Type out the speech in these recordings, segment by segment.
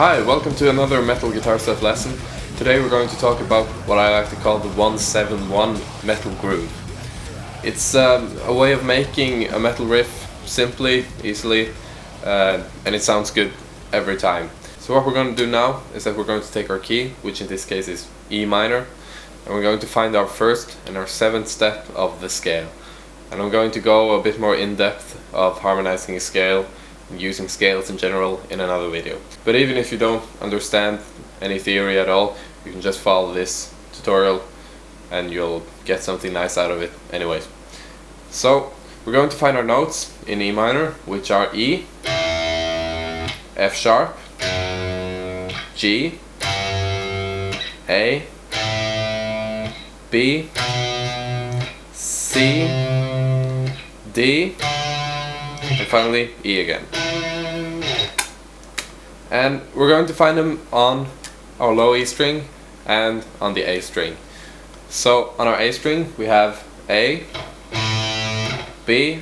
Hi, welcome to another metal guitar stuff lesson. Today we're going to talk about what I like to call the 1-7-1 metal groove. It's a way of making a metal riff simply, easily, and it sounds good every time. So what we're going to do now is that we're going to take our key, which in this case is E minor, and we're going to find our first and our seventh step of the scale. And I'm going to go a bit more in depth of harmonizing a scale and using scales in general in another video. But even if you don't understand any theory at all, you can just follow this tutorial and you'll get something nice out of it anyways. So we're going to find our notes in E minor, which are E, F sharp, G, A, B, C, D, and finally E again. And we're going to find them on our low E string and on the A string. So on our A string we have A, B,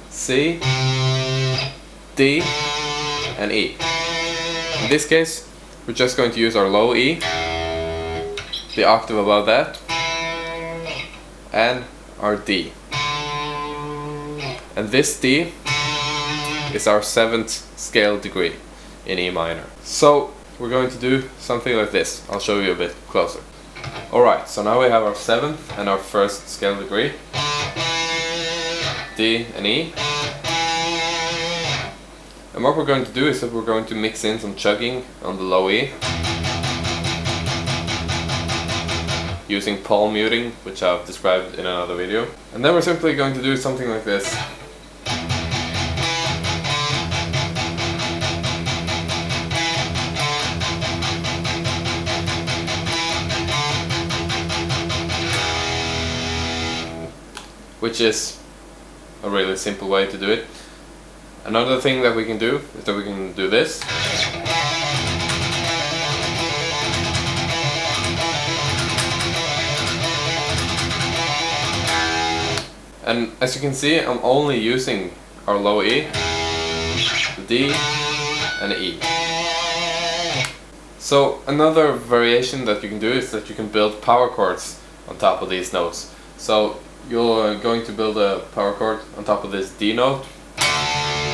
C, D, and E. In this case we're just going to use our low E, the octave above that, and our D. And this D is our 7th scale degree in E minor. So we're going to do something like this. I'll show you a bit closer. Alright, so now we have our 7th and our 1st scale degree, D and E. And what we're going to do is that we're going to mix in some chugging on the low E, using palm muting, which I've described in another video. And then we're simply going to do something like this. Which is a really simple way to do it. Another thing that we can do is that we can do this. And as you can see, I'm only using our low E, the D, and the E. So another variation that you can do is that you can build power chords on top of these notes. So you're going to build a power chord on top of this D note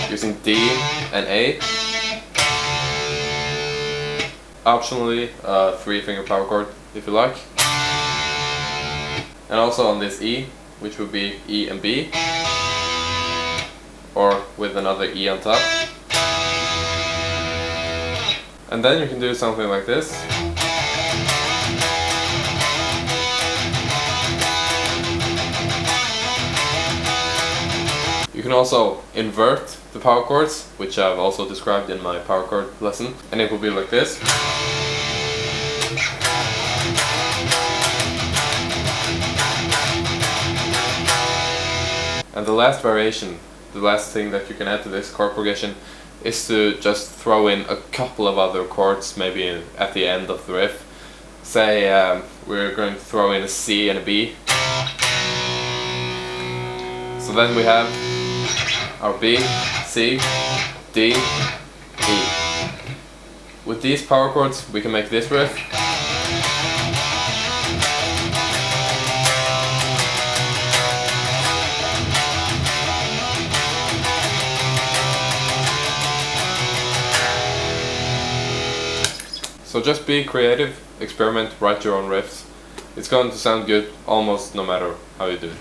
using D and A. Optionally, a 3-finger power chord if you like. And also on this E, which would be E and B, or with another E on top. And then you can do something like this. You can also invert the power chords, which I've also described in my power chord lesson, and it will be like this. And the last variation, the last thing that you can add to this chord progression, is to just throw in a couple of other chords, maybe at the end of the riff. Say we're going to throw in a C and a B. So then we have our B, C, D, E. With these power chords we can make this riff. So just be creative, experiment, write your own riffs. It's going to sound good almost no matter how you do it.